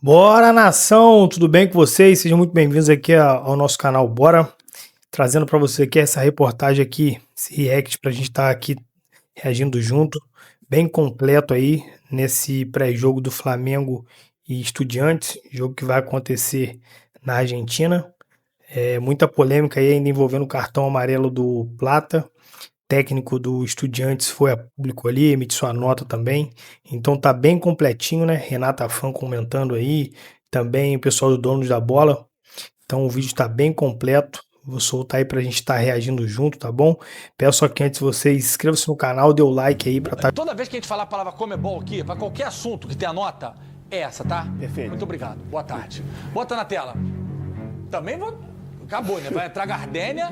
Bora, nação! Tudo bem com vocês? Sejam muito bem-vindos aqui ao nosso canal Bora, trazendo para você aqui essa reportagem aqui, esse react para a gente estar aqui reagindo junto, bem completo aí nesse pré-jogo do Flamengo e Estudiantes, jogo que vai acontecer na Argentina. Muita polêmica aí ainda envolvendo o cartão amarelo do Plata. Técnico do Estudiantes foi a público ali, emite sua nota também. Então tá bem completinho, né? Renata Fã comentando aí, também o pessoal do Donos da Bola. Então o vídeo tá bem completo. Vou soltar aí pra gente estar reagindo junto, tá bom? Peço só que antes vocês inscrevam-se no canal, dê o like aí pra Toda vez que a gente falar a palavra Comebol aqui, pra qualquer assunto que tenha nota, é essa, tá? Perfeito. Muito obrigado. Boa tarde. Bota na tela. Também vou... Acabou, né? Vai entrar Gardênia.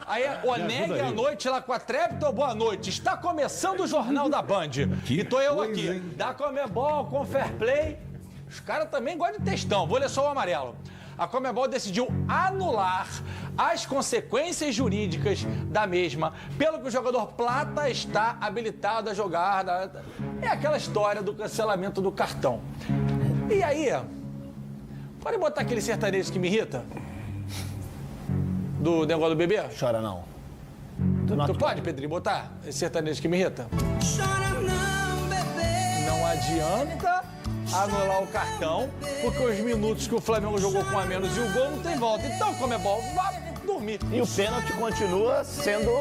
Aí, Oneg à noite lá com a Trepto, boa noite. Está começando o Jornal da Band. E tô eu aqui. Da Comebol, com Fair Play. Os caras também gostam de textão. Vou ler só o amarelo. A Comebol decidiu anular as consequências jurídicas da mesma, pelo que o jogador Plata está habilitado a jogar. É aquela história do cancelamento do cartão. E aí, pode botar aquele sertanejo que me irrita? Do negócio do bebê? Chora não. Tu pode, Pedrinho, botar esse sertanejo que me irrita? Chora não, bebê. Não adianta anular o cartão, porque os minutos que o Flamengo jogou com a menos e o gol não tem volta. Então, Comebol, vá dormir. E o pênalti continua sendo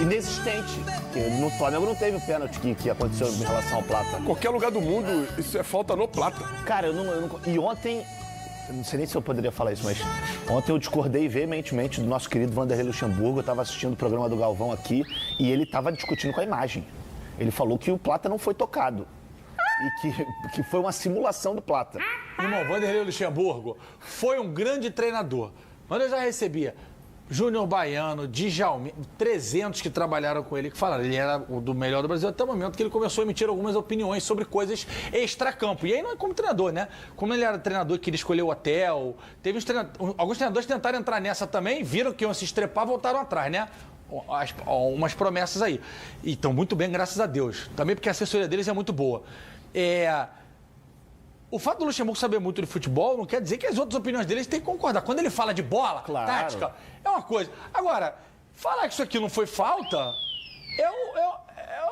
inexistente. Porque no Flamengo não teve o pênalti que aconteceu em relação ao Plata. Qualquer lugar do mundo, isso é falta no Plata. Cara, eu não... E ontem... Eu não sei nem se eu poderia falar isso, mas ontem eu discordei veementemente do nosso querido Vanderlei Luxemburgo. Eu estava assistindo o programa do Galvão aqui e ele estava discutindo com a imagem. Ele falou que o Plata não foi tocado e que foi uma simulação do Plata. Irmão, Vanderlei Luxemburgo foi um grande treinador. Mas eu já recebia Júnior Baiano, Djalmin, 300 que trabalharam com ele, que falaram que ele era o do melhor do Brasil, até o momento que ele começou a emitir algumas opiniões sobre coisas extracampo. E aí não é como treinador, né? Como ele era treinador que ele escolheu o hotel, teve alguns treinadores tentaram entrar nessa também, viram que iam se estrepar, voltaram atrás, né? Umas promessas aí. E estão muito bem, graças a Deus. Também porque a assessoria deles é muito boa. O fato do Luxemburgo saber muito de futebol não quer dizer que as outras opiniões dele têm que concordar. Quando ele fala de bola, claro, tática, é uma coisa. Agora, falar que isso aqui não foi falta, é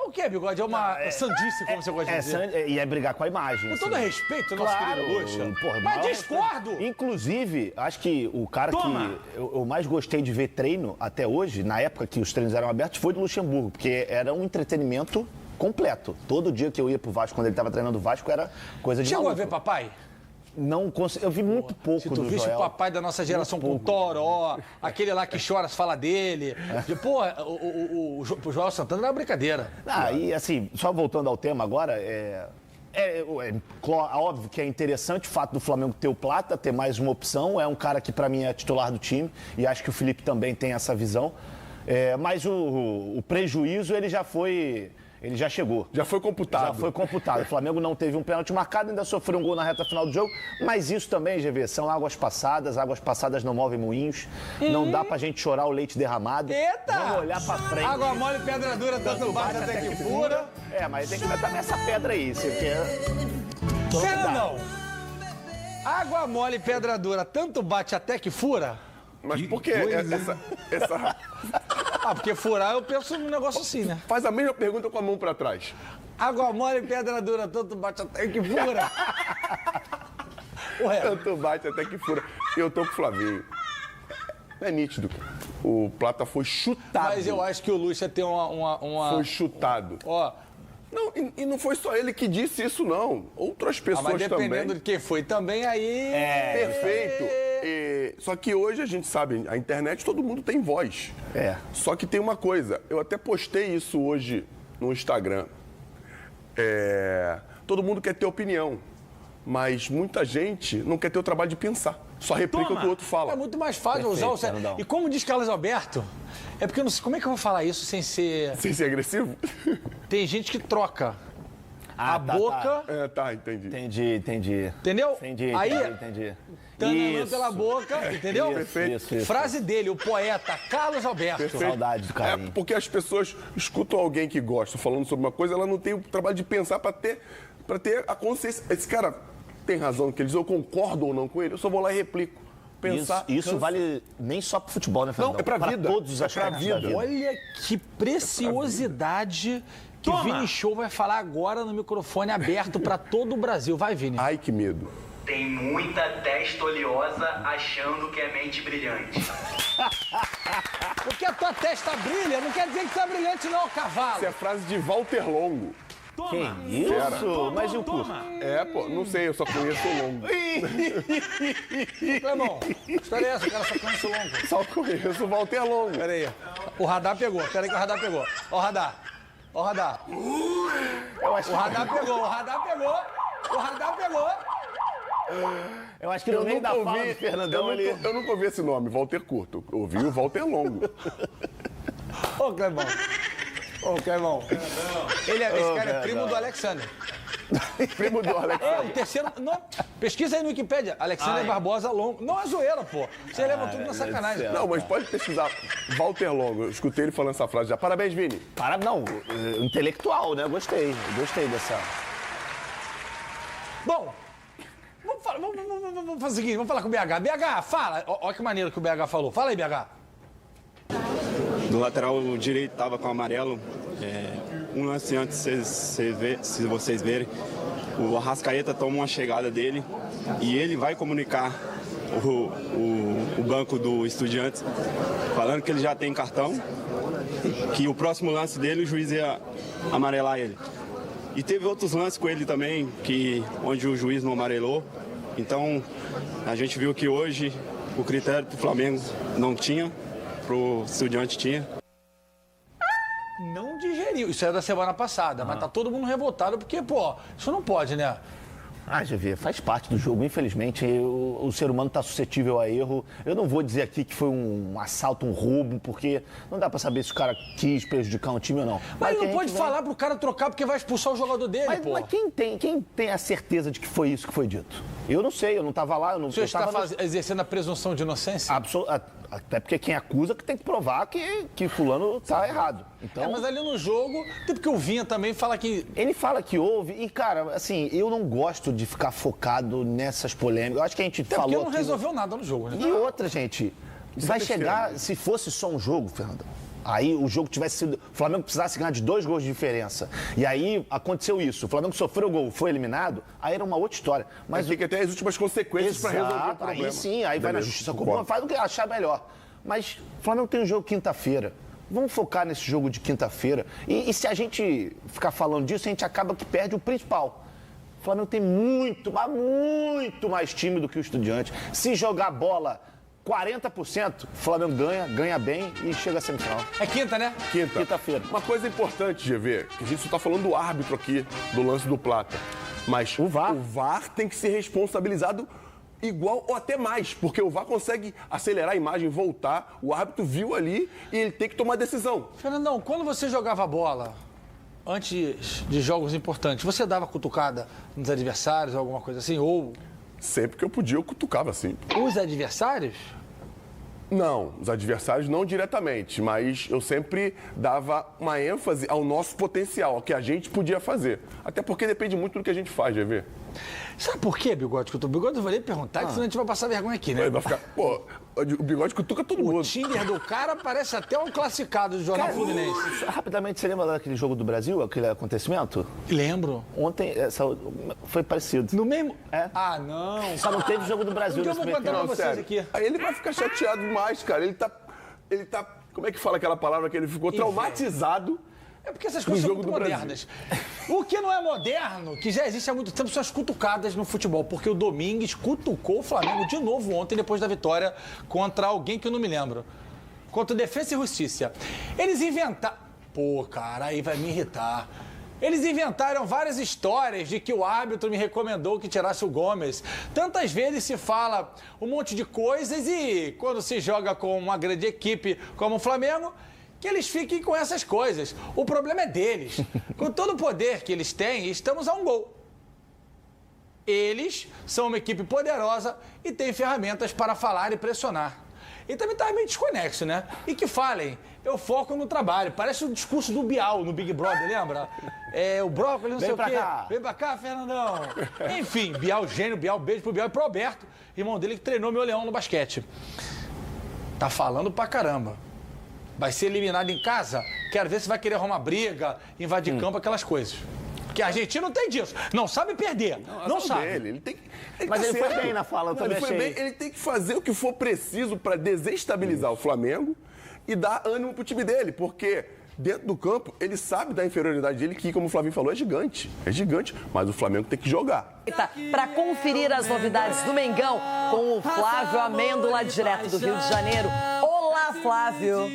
o quê, Bigode? É uma sandice, como você gosta de dizer. E é brigar com a imagem. Com todo respeito, nosso querido Luxa. Porra, mas discordo. Inclusive, acho que o cara que eu mais gostei de ver treino até hoje, na época que os treinos eram abertos, foi do Luxemburgo, porque era um entretenimento completo. Todo dia que eu ia pro Vasco, quando ele estava treinando o Vasco, era coisa de Chegou maluco. a ver papai? Não consegui. Eu vi muito pouco Se tu do viste Joel. o papai da nossa geração com Toró, aquele lá que chora, se fala dele. Pô, o Joel Santana era uma brincadeira. E assim, só voltando ao tema agora, óbvio que é interessante o fato do Flamengo ter o Plata, ter mais uma opção. É um cara que pra mim é titular do time e acho que o Felipe também tem essa visão. Mas o prejuízo, ele já chegou. Já foi computado. Já foi computado. O Flamengo não teve um pênalti marcado, ainda sofreu um gol na reta final do jogo. Mas isso também, GV, são águas passadas não movem moinhos. Não dá pra gente chorar o leite derramado. Eita! Vamos olhar pra frente. Água mole, pedra dura, tanto bate até que fura. Mas tem que meter nessa pedra aí, você quer... Não. Água mole, pedra dura, tanto bate até que fura? Mas por que essa... Porque furar eu penso num negócio assim, né? Faz a mesma pergunta com a mão pra trás. Água mole, pedra dura, tanto bate até que fura. Ué. Tanto bate até que fura. Eu tô com o Flavinho. É nítido. O Plata foi chutado. Mas eu acho que o Lucha tem uma... Foi chutado. Ó. Não, e não foi só ele que disse isso, não. Outras pessoas mas dependendo também. de quem foi também, aí... Perfeito. Só que hoje a gente sabe, a internet todo mundo tem voz. Só que tem uma coisa, eu até postei isso hoje no Instagram. Todo mundo quer ter opinião, mas muita gente não quer ter o trabalho de pensar. Só replica o que o outro fala. É muito mais fácil usar o... E como diz Carlos Alberto, é porque eu não sei como é que eu vou falar isso sem ser... Sem ser agressivo? Tem gente que troca a boca... Entendi. Entendi. Entendeu? Entendi. Tananã pela boca, entendeu? Isso. Frase dele, o poeta Carlos Alberto. Perfeito. Saudade do carinho. Porque as pessoas escutam alguém que gosta falando sobre uma coisa, ela não tem o trabalho de pensar para ter Pra ter a consciência. Esse cara tem razão que ele diz, eu concordo ou não com ele, eu só vou lá e replico. Pensar, isso vale nem só pro futebol, né, Fernando? Não, é pra vida. Todos os aspectos da vida. Olha que preciosidade que Vini Show vai falar agora no microfone aberto pra todo o Brasil. Vai, Vini. Ai, que medo. Tem muita testa oleosa achando que é mente brilhante. Porque a tua testa brilha não quer dizer que tu é brilhante não, cavalo. Essa é a frase de Walter Longo. Que isso? Mas e o curso? Pô, não sei, eu só conheço o Longo. Clemão, que história é essa? O cara só conhece o longo. Só conheço o Walter Longo. Pera aí. O radar pegou. Pera aí que o radar pegou. Ó o radar. Ó o radar. O radar pegou. O radar pegou. O radar pegou. Eu acho que no meio da fala do Fernandão eu nunca ouvi esse nome, Walter Curto. Eu ouvi o Walter Longo. Ô, Clemão. Ô, Clemão. Esse cara é primo do Alexander. Primo do Alexander. O terceiro... Não, pesquisa aí no Wikipédia. Alexander Barbosa Longo. Não é zoeira, pô. Você leva tudo na sacanagem. Não, mas pode pesquisar. Walter Longo. Eu escutei ele falando essa frase já. Parabéns, Vini. Intelectual, né? Gostei dessa... Bom, vamos fazer o seguinte, vamos falar com o BH. BH, fala. Olha que maneiro que o BH falou. Fala aí, BH. Do lateral direito estava com amarelo. Um lance antes, se vocês verem, o Arrascaeta toma uma chegada dele e ele vai comunicar o banco do Estudiantes, falando que ele já tem cartão, que o próximo lance dele o juiz ia amarelar ele. E teve outros lances com ele também, onde o juiz não amarelou. Então, a gente viu que hoje o critério pro Flamengo não tinha, pro Estudiante tinha. Não digeriu. Isso é da semana passada, mas tá todo mundo revoltado porque, pô, isso não pode, né? GV, faz parte do jogo. Infelizmente, o ser humano está suscetível a erro. Eu não vou dizer aqui que foi um assalto, um roubo, porque não dá para saber se o cara quis prejudicar um time ou não. Mas ele não pode falar pro cara trocar porque vai expulsar o jogador dele, pô. Mas quem tem a certeza de que foi isso que foi dito? Eu não sei, eu não estava lá. O senhor está exercendo a presunção de inocência? Até porque quem acusa que tem que provar que fulano está errado. Então, mas ali no jogo, até porque o Vinha também fala que... Ele fala que houve, e cara, assim, eu não gosto de ficar focado nessas polêmicas. Eu acho que a gente falou porque não resolveu nada no jogo, né? E outra, gente, vai chegar, se fosse só um jogo, Fernando, aí o jogo tivesse sido... O Flamengo precisasse ganhar de 2 gols de diferença. E aí aconteceu isso. O Flamengo sofreu o gol, foi eliminado, aí era uma outra história. Mas tem que ter as últimas consequências para resolver o problema. Aí sim, aí vai na justiça comum, faz o que achar melhor. Mas o Flamengo tem um jogo quinta-feira. Vamos focar nesse jogo de quinta-feira. E se a gente ficar falando disso, a gente acaba que perde o principal. O Flamengo tem muito mais time do que o Estudiante. Se jogar bola 40%, o Flamengo ganha bem e chega à semifinal. É quinta, né? Quinta-feira. Uma coisa importante, GV, que a gente só tá falando do árbitro aqui, do lance do Plata. Mas o VAR tem que ser responsabilizado igual ou até mais, porque o VAR consegue acelerar a imagem, voltar, o árbitro viu ali e ele tem que tomar decisão. Fernandão, quando você jogava bola, antes de jogos importantes, você dava cutucada nos adversários, alguma coisa assim, ou... Sempre que eu podia, eu cutucava assim. Os adversários? Não, os adversários não diretamente, mas eu sempre dava uma ênfase ao nosso potencial, ao que a gente podia fazer. Até porque depende muito do que a gente faz, GV. Sabe por quê, Bigode? O Bigode eu vou lhe perguntar, que senão a gente vai passar vergonha aqui, né? Vai ficar, pô, o Bigode cutuca todo mundo. O Tinder do cara parece até um classificado do Jornal Fluminense. Rapidamente, você lembra daquele jogo do Brasil, aquele acontecimento? Lembro. Ontem, foi parecido. No mesmo? É. Ah, não. Só não teve jogo do Brasil Então eu vou contar pra vocês aqui. Aí ele vai ficar chateado demais, cara. Ele tá, como é que fala aquela palavra que ele ficou traumatizado? É porque essas coisas são muito modernas. O que não é moderno, que já existe há muito tempo, são as cutucadas no futebol. Porque o Domingues cutucou o Flamengo de novo ontem, depois da vitória contra alguém que eu não me lembro. Contra o Defensa e Justiça. Eles inventaram... Pô, cara, aí vai me irritar. Eles inventaram várias histórias de que o árbitro me recomendou que tirasse o Gomes. Tantas vezes se fala um monte de coisas e quando se joga com uma grande equipe como o Flamengo... que eles fiquem com essas coisas. O problema é deles. Com todo o poder que eles têm, estamos a um gol. Eles são uma equipe poderosa e têm ferramentas para falar e pressionar. Ele também estava meio desconexo, né? E que falem, eu foco no trabalho. Parece o discurso do Bial no Big Brother, lembra? O brócolis, não sei o quê. Vem pra cá, Fernandão. Enfim, Bial gênio, Bial, beijo pro Bial e pro Alberto, irmão dele que treinou meu leão no basquete. Tá falando pra caramba. Vai ser eliminado em casa? Quero ver se vai querer arrumar briga, invadir campo, aquelas coisas. Porque a Argentina não tem disso. Não sabe perder. Não sabe. Ele tem, Mas tá ele certo. foi bem na fala, eu também ele foi achei. bem. Ele tem que fazer o que for preciso para desestabilizar o Flamengo e dar ânimo pro time dele, porque dentro do campo ele sabe da inferioridade dele, que, como o Flavinho falou, é gigante. É gigante, mas o Flamengo tem que jogar. Para conferir as novidades do Mengão com o Flávio Amêndola, direto do Rio de Janeiro. Olá, Flávio.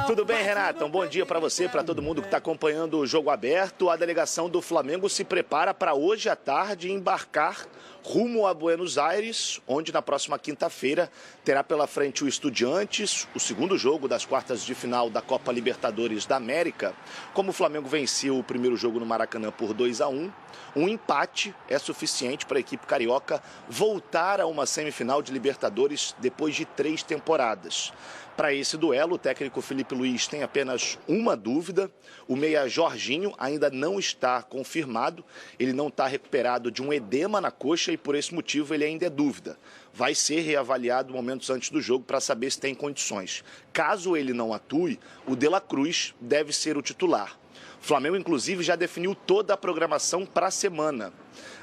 Tudo bem, Renata? Um bom dia para você, para todo mundo que está acompanhando o Jogo Aberto. A delegação do Flamengo se prepara para hoje à tarde embarcar rumo a Buenos Aires, onde na próxima quinta-feira terá pela frente o Estudiantes, o segundo jogo das quartas de final da Copa Libertadores da América. Como o Flamengo venceu o primeiro jogo no Maracanã por 2-1, um empate é suficiente para a equipe carioca voltar a uma semifinal de Libertadores depois de 3 temporadas. Para esse duelo, o técnico Felipe Luiz tem apenas uma dúvida. O meia Jorginho ainda não está confirmado. Ele não está recuperado de um edema na coxa e por esse motivo ele ainda é dúvida. Vai ser reavaliado momentos antes do jogo para saber se tem condições. Caso ele não atue, o De La Cruz deve ser o titular. O Flamengo, inclusive, já definiu toda a programação para a semana.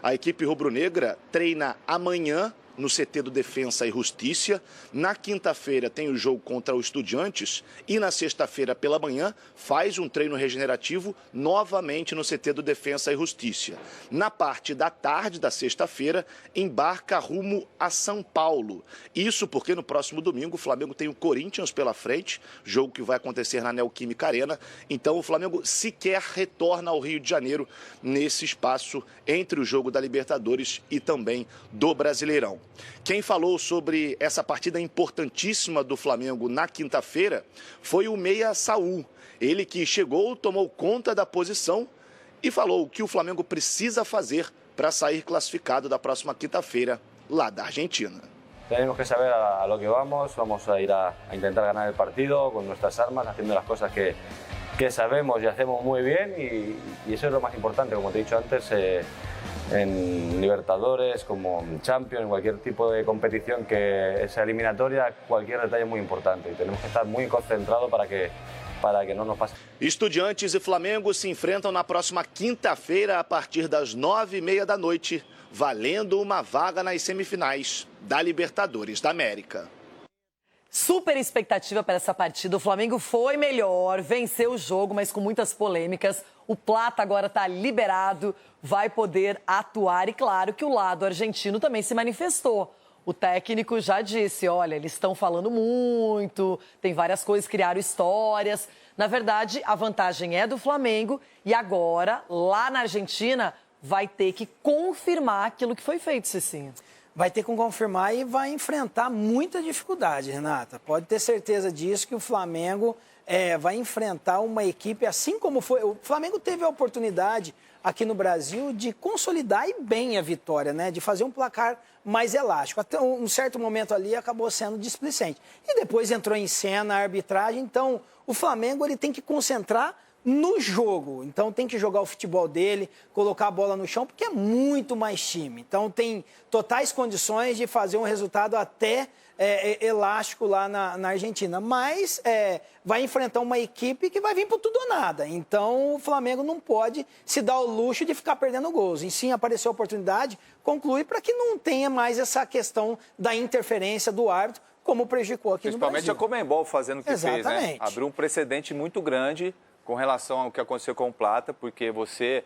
A equipe rubro-negra treina amanhã no CT do Defensa e Justiça. Na quinta-feira tem o jogo contra o Estudiantes e na sexta-feira pela manhã faz um treino regenerativo novamente no CT do Defensa e Justiça. Na parte da tarde da sexta-feira embarca rumo a São Paulo. Isso porque no próximo domingo o Flamengo tem o Corinthians pela frente, jogo que vai acontecer na Neoquímica Arena. Então o Flamengo sequer retorna ao Rio de Janeiro nesse espaço entre o jogo da Libertadores e também do Brasileirão. Quem falou sobre essa partida importantíssima do Flamengo na quinta-feira foi o meia Saúl. Ele que chegou, tomou conta da posição e falou o que o Flamengo precisa fazer para sair classificado da próxima quinta-feira lá da Argentina. Tenemos que saber a lo que vamos a ir a intentar ganar el partido con nuestras armas, haciendo las cosas que sabemos y hacemos muy bien y eso es lo más importante, como te he dicho antes, en Libertadores, como en Champions, en cualquier tipo de competición que sea eliminatoria, cualquier detalle es muy importante y tenemos que estar muy concentrados para que não nos passe. Estudiantes e Flamengo se enfrentam na próxima quinta-feira a partir das 9h30 da noite, valendo uma vaga nas semifinais da Libertadores da América. Super expectativa para essa partida. O Flamengo foi melhor, venceu o jogo, mas com muitas polêmicas. O Plata agora está liberado, vai poder atuar. E claro que o lado argentino também se manifestou. O técnico já disse, olha, eles estão falando muito, tem várias coisas, criaram histórias. Na verdade, a vantagem é do Flamengo e agora, lá na Argentina, vai ter que confirmar aquilo que foi feito, Cicinho. Vai ter que confirmar e vai enfrentar muita dificuldade, Renata. Pode ter certeza disso, que o Flamengo vai enfrentar uma equipe, assim como foi... O Flamengo teve a oportunidade aqui no Brasil de consolidar e bem a vitória, né? De fazer um placar mais elástico. Até um certo momento ali acabou sendo displicente. E depois entrou em cena a arbitragem. Então, o Flamengo ele tem que concentrar no jogo. Então tem que jogar o futebol dele, colocar a bola no chão, porque é muito mais time. Então tem totais condições de fazer um resultado até elástico lá na Argentina. Mas vai enfrentar uma equipe que vai vir por tudo ou nada. Então o Flamengo não pode se dar o luxo de ficar perdendo gols. E sim, apareceu a oportunidade, conclui para que não tenha mais essa questão da interferência do árbitro, como prejudicou aqui no Brasil. Principalmente a Conmebol fazendo o que fez, né? Abriu um precedente muito grande com relação ao que aconteceu com o Plata, porque você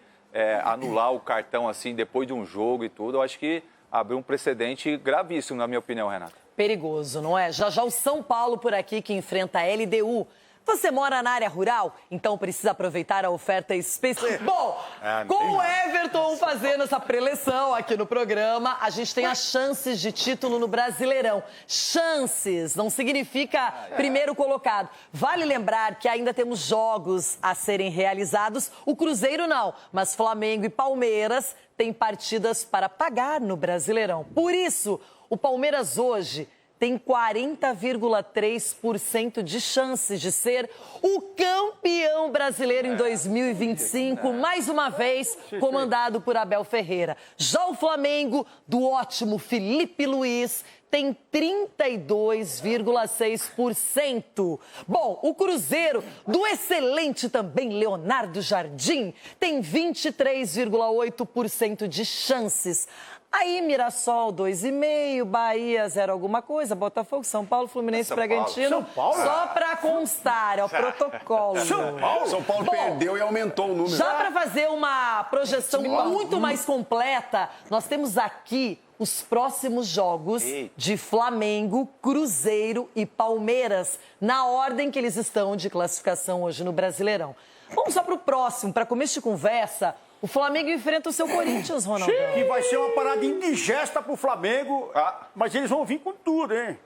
anular o cartão assim depois de um jogo e tudo, eu acho que abriu um precedente gravíssimo, na minha opinião, Renata. Perigoso, não é? Já o São Paulo por aqui que enfrenta a LDU. Você mora na área rural? Então precisa aproveitar a oferta especial. Bom, com o Everton fazendo essa preleção aqui no programa, a gente tem as chances de título no Brasileirão. Chances não significa primeiro colocado. Vale lembrar que ainda temos jogos a serem realizados. O Cruzeiro não, mas Flamengo e Palmeiras têm partidas para pagar no Brasileirão. Por isso, o Palmeiras hoje tem 40,3% de chances de ser o campeão brasileiro em 2025, mais uma vez comandado por Abel Ferreira. Já o Flamengo, do ótimo Felipe Luiz, tem 32,6%. Bom, o Cruzeiro, do excelente também Leonardo Jardim, tem 23,8% de chances. Aí, Mirassol, 2,5%, Bahia, 0 alguma coisa, Botafogo, São Paulo, Fluminense, Bragantino. São Paulo? Só para constar, é o protocolo. São Paulo Bom, perdeu e aumentou o número. Já para fazer uma projeção muito mais completa, nós temos aqui os próximos jogos de Flamengo, Cruzeiro e Palmeiras, na ordem que eles estão de classificação hoje no Brasileirão. Vamos só para o próximo, para começo de conversa. O Flamengo enfrenta o seu Corinthians, Ronaldão. Que vai ser uma parada indigesta pro Flamengo, mas eles vão vir com tudo, hein?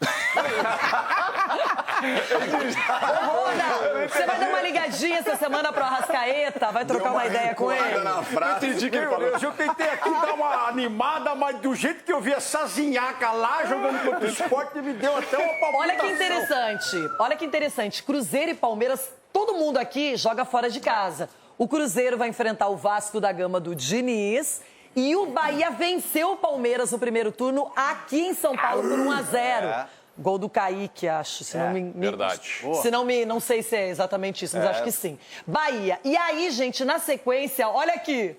Ronald, você vai dar uma ligadinha essa semana pro Arrascaeta? Vai trocar uma ideia com ele? Na frase. Eu tentei aqui dar uma animada, mas do jeito que eu vi essa zinhaca lá jogando contra o Sport, me deu até uma palpitação. Olha que interessante. Cruzeiro e Palmeiras, todo mundo aqui joga fora de casa. O Cruzeiro vai enfrentar o Vasco da Gama do Diniz e o Bahia venceu o Palmeiras no primeiro turno aqui em São Paulo por 1-0. Gol do Kaique, acho. Se não verdade. Se não sei se é exatamente isso, mas acho que sim. Bahia. E aí, gente, na sequência, olha aqui,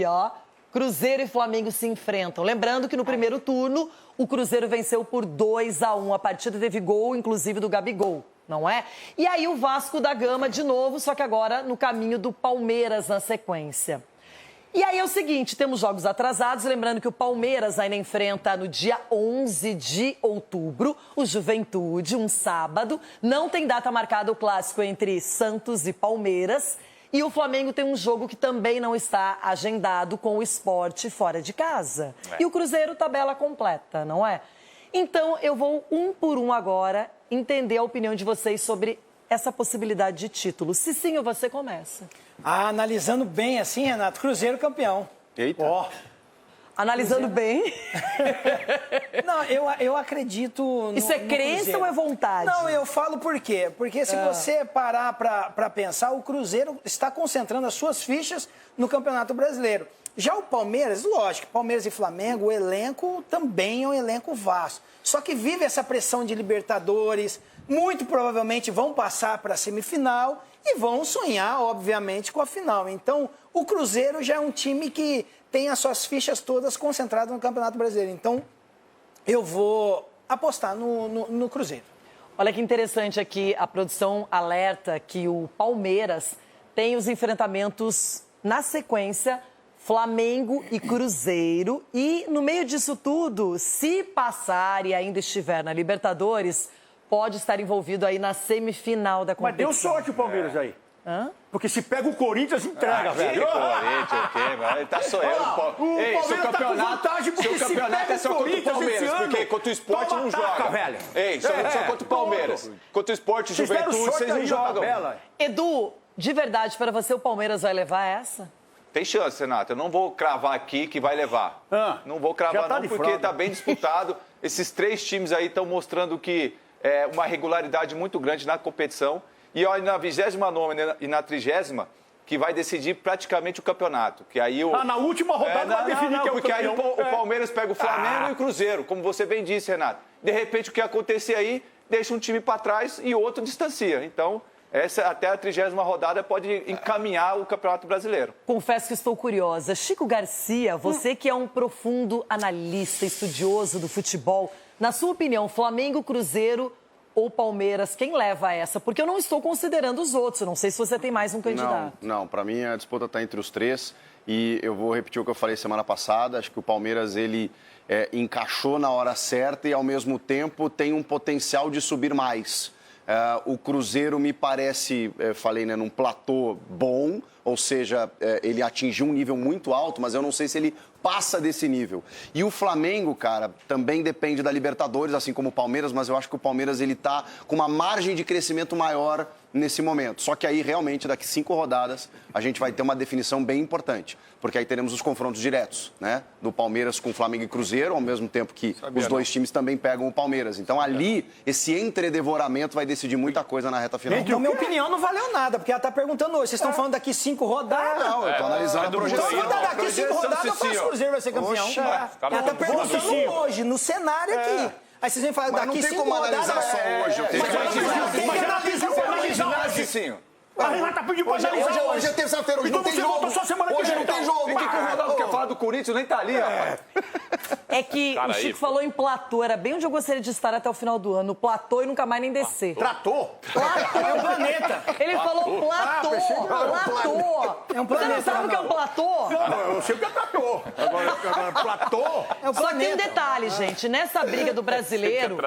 ó. Cruzeiro e Flamengo se enfrentam. Lembrando que no primeiro turno, o Cruzeiro venceu por 2-1. A partida teve gol, inclusive, do Gabigol, não é? E aí o Vasco da Gama de novo, só que agora no caminho do Palmeiras na sequência. E aí é o seguinte, temos jogos atrasados, lembrando que o Palmeiras ainda enfrenta no dia 11 de outubro o Juventude, um sábado. Não tem data marcada o clássico entre Santos e Palmeiras. E o Flamengo tem um jogo que também não está agendado com o Sport fora de casa. E o Cruzeiro, tabela completa, não é? Então, eu vou um por um agora entender a opinião de vocês sobre essa possibilidade de título. Se sim, você começa. Analisando bem assim, Renato, Cruzeiro campeão. Eita. Analisando bem. Não, eu acredito no Isso é crença ou é vontade? Não, eu falo por quê? Porque se você parar para pensar, o Cruzeiro está concentrando as suas fichas no Campeonato Brasileiro. Já o Palmeiras, lógico, Palmeiras e Flamengo, o elenco também é um elenco vasto. Só que vive essa pressão de Libertadores, muito provavelmente vão passar para a semifinal e vão sonhar, obviamente, com a final. Então, o Cruzeiro já é um time que tem as suas fichas todas concentradas no Campeonato Brasileiro. Então, eu vou apostar no Cruzeiro. Olha que interessante aqui, a produção alerta que o Palmeiras tem os enfrentamentos na sequência, Flamengo e Cruzeiro. E no meio disso tudo, se passar e ainda estiver na Libertadores, pode estar envolvido aí na semifinal da competição. Mas deu sorte o Palmeiras aí. Porque se pega o Corinthians, entrega, velho. Corinthians, o quê? Ele tá sonhando. Ei, seu campeonato é só contra o Palmeiras, porque contra o Sport não joga. Velho. Ei, só contra o Palmeiras. Contra o Sport e Juventude, vocês não jogam. Edu, de verdade, para você, o Palmeiras vai levar essa? Tem chance, Renato. Eu não vou cravar aqui que vai levar. Não vou cravar não, porque tá bem disputado. Esses três times aí estão mostrando que é uma regularidade muito grande na competição. E olha, na 29ª e na 30ª, que vai decidir praticamente o campeonato. Que aí na última rodada vai definir que é o porque campeão. Aí o Palmeiras pega o Flamengo e o Cruzeiro, como você bem disse, Renato. De repente, o que acontecer aí, deixa um time para trás e outro distancia. Então, essa até a 30ª rodada pode encaminhar o Campeonato Brasileiro. Confesso que estou curiosa. Chico Garcia, você que é um profundo analista, estudioso do futebol, na sua opinião, Flamengo, Cruzeiro ou Palmeiras, quem leva essa? Porque eu não estou considerando os outros, eu não sei se você tem mais um candidato. Não, para mim a disputa está entre os três e eu vou repetir o que eu falei semana passada, acho que o Palmeiras ele encaixou na hora certa e ao mesmo tempo tem um potencial de subir mais. O Cruzeiro me parece, falei, num platô bom, ou seja, ele atingiu um nível muito alto, mas eu não sei se ele passa desse nível. E o Flamengo, cara, também depende da Libertadores, assim como o Palmeiras, mas eu acho que o Palmeiras ele tá com uma margem de crescimento maior nesse momento. Só que aí, realmente, daqui 5 rodadas, a gente vai ter uma definição bem importante, porque aí teremos os confrontos diretos, né? Do Palmeiras com Flamengo e Cruzeiro, ao mesmo tempo que os dois times também pegam o Palmeiras. Então, ali, esse entredevoramento vai decidir muita coisa na reta final. Então, minha opinião não valeu nada, porque ela tá perguntando hoje. Vocês estão falando daqui 5 rodadas? Não, eu tô analisando a projeção. Então, daqui 5 rodadas, eu faço o Cruzeiro vai ser campeão. Ela tá perguntando hoje, no cenário aqui. Aí vocês vêm falar daqui 5 rodadas... Mas não tem como analisar só hoje. Eu tenho que analisar Cicinho. Tá pedindo pra analisar hoje é terça-feira, hoje não tem jogo. Hoje não tem jogo. E que o Ronaldo quer falar do Corinthians, nem tá ali, rapaz. É que o Chico falou em platô, era bem onde eu gostaria de estar até o final do ano. Platô e nunca mais nem descer. Platô? Platô. É um planeta. Ele falou platô. Platô. É um planeta. Você não sabe o que é um platô? Não, eu sei o que é platô. Agora, platô... É um Só tem um planeta. detalhe, gente. Nessa briga do brasileiro,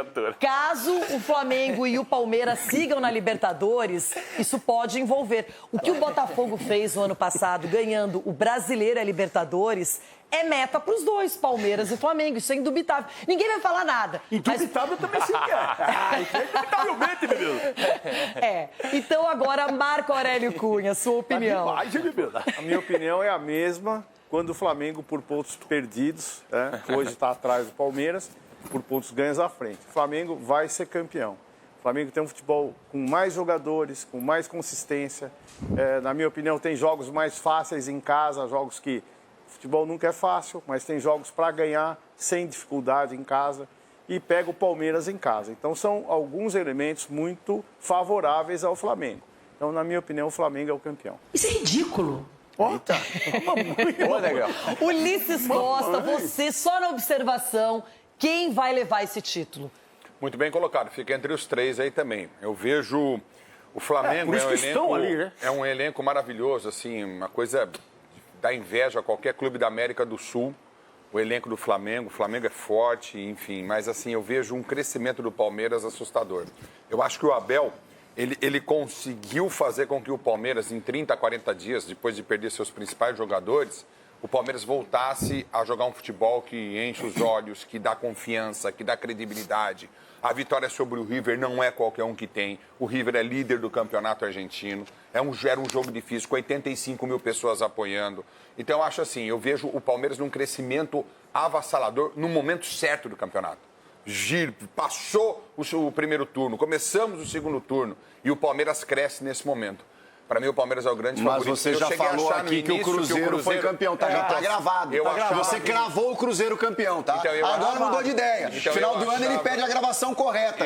caso o Flamengo e o Palmeiras sigam na Libertadores, isso pode envolver. O que o Botafogo fez no ano passado, ganhando o Brasileiro e a Libertadores, é meta para os dois, Palmeiras e Flamengo. Isso é indubitável. Ninguém vai falar nada. Indubitável também se quer. Isso é indubitavelmente, menino. Então agora, Marco Aurélio Cunha, sua opinião. Tá demais, menino. A minha opinião é a mesma quando o Flamengo, por pontos perdidos, né, hoje está atrás do Palmeiras, por pontos ganhos à frente. O Flamengo vai ser campeão. O Flamengo tem um futebol com mais jogadores, com mais consistência. Na minha opinião, tem jogos mais fáceis em casa, jogos que... Futebol nunca é fácil, mas tem jogos para ganhar sem dificuldade em casa e pega o Palmeiras em casa. Então, são alguns elementos muito favoráveis ao Flamengo. Então, na minha opinião, o Flamengo é o campeão. Isso é ridículo. Eita. Ulisses Costa, você só na observação, quem vai levar esse título? Muito bem colocado, fica entre os três aí também. Eu vejo o Flamengo é um elenco maravilhoso, assim, uma coisa dá inveja a qualquer clube da América do Sul. O elenco do Flamengo, o Flamengo é forte, enfim, mas assim, eu vejo um crescimento do Palmeiras assustador. Eu acho que o Abel, ele conseguiu fazer com que o Palmeiras, em 30, 40 dias, depois de perder seus principais jogadores, o Palmeiras voltasse a jogar um futebol que enche os olhos, que dá confiança, que dá credibilidade. A vitória sobre o River não é qualquer um que tem. O River é líder do campeonato argentino. Era um jogo difícil, com 85 mil pessoas apoiando. Então, eu acho assim, eu vejo o Palmeiras num crescimento avassalador no momento certo do campeonato. Giro, passou o primeiro turno, começamos o segundo turno e o Palmeiras cresce nesse momento. Para mim, o Palmeiras é o grande favorito. Mas você já falou aqui que o Cruzeiro foi campeão, tá? Já tá gravado. Você cravou o Cruzeiro campeão, tá? Então, agora mudou de ideia. No final do ano, ele pede a gravação correta.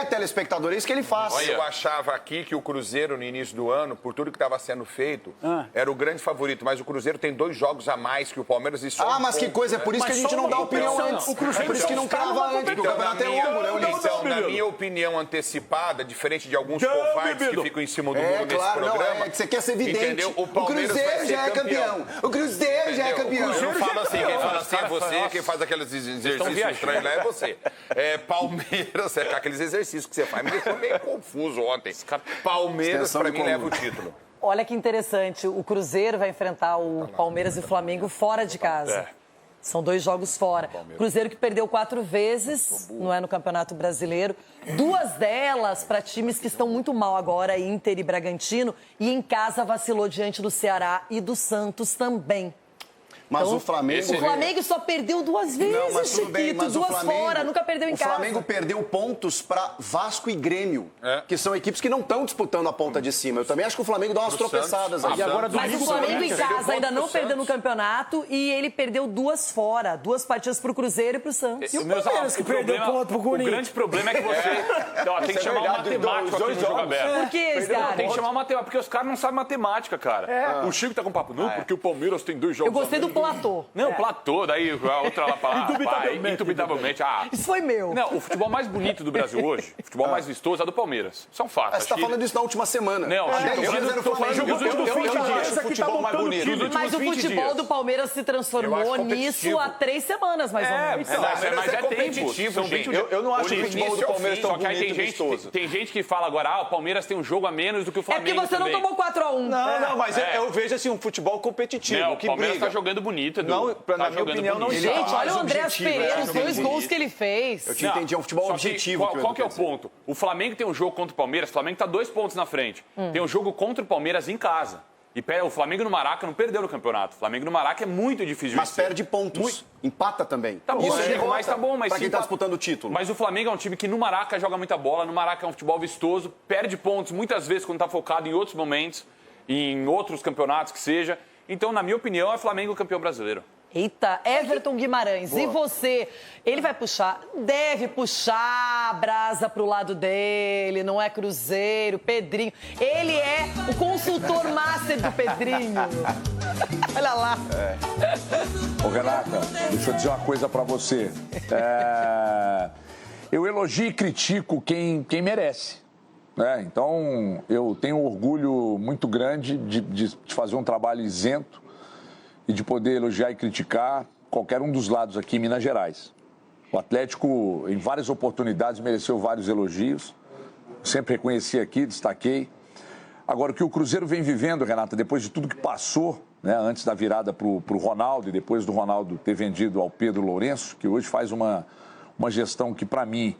Telespectador, é isso que ele faz. Eu achava aqui que o Cruzeiro, no início do ano, por tudo que estava sendo feito, era o grande favorito. Mas o Cruzeiro tem 2 jogos a mais que o Palmeiras e só mas que coisa, é por isso que a gente não dá opinião antes. É por isso que não crava antes, porque o campeonato é longo, né, Ulisses? Então, na minha opinião antecipada, diferente de alguns covardes que ficam em cima do muro nesse programa... É que você quer ser evidente. Entendeu? O Cruzeiro já é campeão. O Cruzeiro já é campeão. Eu não falo assim, quem fala assim é você, quem faz aqueles exercícios estranhos lá é você. Palmeiras, aqueles exercícios que você faz, me deixou meio confuso ontem. Palmeiras, pra mim, leva o título. Olha que interessante, o Cruzeiro vai enfrentar o Palmeiras e o Flamengo fora de casa. São 2 jogos fora. O Cruzeiro que perdeu 4 vezes, não é, no Campeonato Brasileiro. 2 delas para times que estão muito mal agora, Inter e Bragantino. E em casa vacilou diante do Ceará e do Santos também. Mas então, o Flamengo... O Flamengo só perdeu 2 vezes, não, mas tudo bem, mas 2 Flamengo, fora, nunca perdeu em casa. O Flamengo perdeu pontos para Vasco e Grêmio, que são equipes que não estão disputando a ponta de cima. Eu também acho que o Flamengo dá umas tropeçadas aí. Mas o Flamengo em casa ainda não perdeu no campeonato e ele perdeu 2 fora. 2 partidas pro Cruzeiro e pro Santos. E o Palmeiras que perdeu ponto pro Corinthians. O grande problema é que você tem que chamar o matemático aqui no Jogo Aberto. Por que, cara? Tem que chamar o matemático, porque os caras não sabem matemática, cara. O Chico tá com papo, não, porque o Palmeiras tem 2 jogos. Eu gostei do ponto platô. Não, platô, daí a outra lá fala, indubitavelmente. Isso foi meu. Não, o futebol mais bonito do Brasil hoje, o futebol mais vistoso é do Palmeiras. Isso é um fato. Você tá falando isso na última semana. Não, tô falando dos últimos 20 dias. O futebol mais bonito. Mas o futebol do Palmeiras se transformou nisso há 3 semanas, mais ou menos. Mas é competitivo, gente. Eu não acho que o futebol do Palmeiras tão bonito e vistoso. Tem gente que fala agora, o Palmeiras tem um jogo a menos do que o Flamengo. É porque você não tomou 4-1. Não, mas eu vejo assim um futebol competitivo. Não, o Palmeiras tá jogando bonito, Edu. Não, na minha opinião, não. Gente, olha o Andréas Pereira, os 2 gols que ele fez. Eu te entendi, é um futebol objetivo. Qual que é o ponto? O Flamengo tem um jogo contra o Palmeiras, o Flamengo tá 2 pontos na frente. Tem um jogo contra o Palmeiras em casa. E o Flamengo no Maraca não perdeu no campeonato. O Flamengo no Maraca é muito difícil. Mas perde pontos. Empata também. Tá bom, mas tá bom. Mas pra quem tá disputando o título. Mas o Flamengo é um time que no Maraca joga muita bola. No Maraca é um futebol vistoso. Perde pontos muitas vezes quando tá focado em outros momentos. Em outros campeonatos que seja. Então, na minha opinião, é Flamengo campeão brasileiro. Eita, Everton Guimarães, boa. E você? Ele vai puxar, deve puxar a brasa pro lado dele, não é Cruzeiro, Pedrinho. Ele é o consultor master do Pedrinho. Olha lá. Ô, Renata, deixa eu dizer uma coisa pra você. Eu elogio e critico quem merece. Então, eu tenho um orgulho muito grande de fazer um trabalho isento e de poder elogiar e criticar qualquer um dos lados aqui em Minas Gerais. O Atlético, em várias oportunidades, mereceu vários elogios. Sempre reconheci aqui, destaquei. Agora, o que o Cruzeiro vem vivendo, Renata, depois de tudo que passou, antes da virada para o Ronaldo e depois do Ronaldo ter vendido ao Pedro Lourenço, que hoje faz uma gestão que, para mim,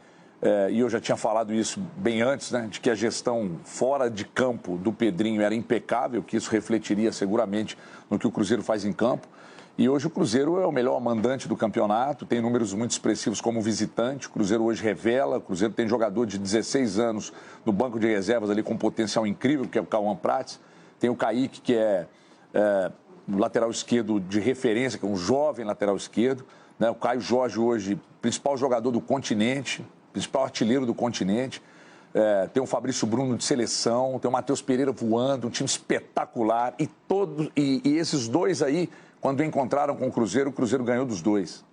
e eu já tinha falado isso bem antes, de que a gestão fora de campo do Pedrinho era impecável, que isso refletiria seguramente no que o Cruzeiro faz em campo. E hoje o Cruzeiro é o melhor mandante do campeonato, tem números muito expressivos como visitante. O Cruzeiro hoje revela, o Cruzeiro tem jogador de 16 anos no banco de reservas ali com um potencial incrível, que é o Cauã Prats. Tem o Kaique, que é lateral esquerdo de referência, que é um jovem lateral esquerdo. O Caio Jorge hoje, principal jogador do continente, principal artilheiro do continente. Tem o Fabrício Bruno de seleção, tem o Matheus Pereira voando, um time espetacular. E esses dois aí, quando encontraram com o Cruzeiro ganhou dos dois.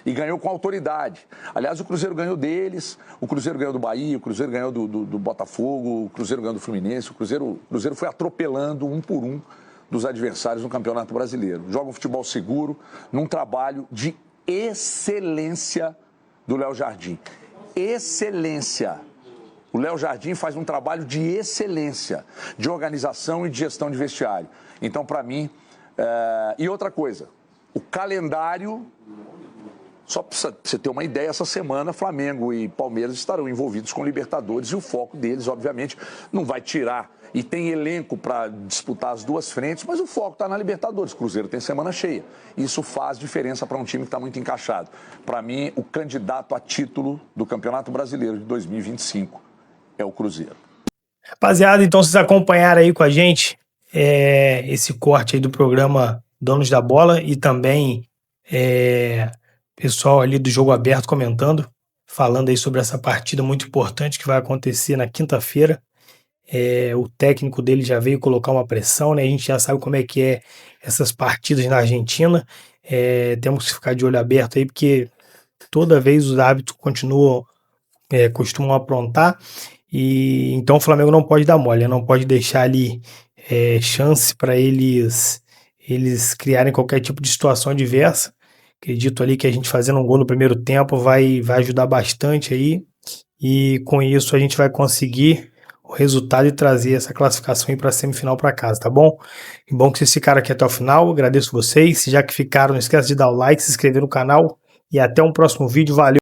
E ganhou com autoridade. Aliás, o Cruzeiro ganhou deles, o Cruzeiro ganhou do Bahia, o Cruzeiro ganhou do Botafogo, o Cruzeiro ganhou do Fluminense. O Cruzeiro foi atropelando um por um dos adversários no Campeonato Brasileiro. Joga um futebol seguro, num trabalho de excelência do Léo Jardim. Excelência. O Léo Jardim faz um trabalho de excelência, de organização e de gestão de vestiário. Então, para mim... E outra coisa, o calendário... Só para você ter uma ideia, essa semana Flamengo e Palmeiras estarão envolvidos com Libertadores e o foco deles, obviamente, não vai tirar. E tem elenco para disputar as duas frentes, mas o foco está na Libertadores. O Cruzeiro tem semana cheia. Isso faz diferença para um time que está muito encaixado. Para mim, o candidato a título do Campeonato Brasileiro de 2025 é o Cruzeiro. Rapaziada, então vocês acompanharam aí com a gente esse corte aí do programa Donos da Bola e também pessoal ali do Jogo Aberto comentando, falando aí sobre essa partida muito importante que vai acontecer na quinta-feira. O técnico dele já veio colocar uma pressão, né? A gente já sabe como é que é essas partidas na Argentina. Temos que ficar de olho aberto aí, porque toda vez os árbitros costumam aprontar. E então o Flamengo não pode dar mole, não pode deixar ali chance para eles criarem qualquer tipo de situação adversa. Acredito ali que a gente fazendo um gol no primeiro tempo vai ajudar bastante aí. E com isso a gente vai conseguir o resultado e trazer essa classificação aí para a semifinal para casa, tá bom? E bom que vocês ficaram aqui até o final, agradeço vocês. Já que ficaram, não esquece de dar o like, se inscrever no canal e até um próximo vídeo. Valeu!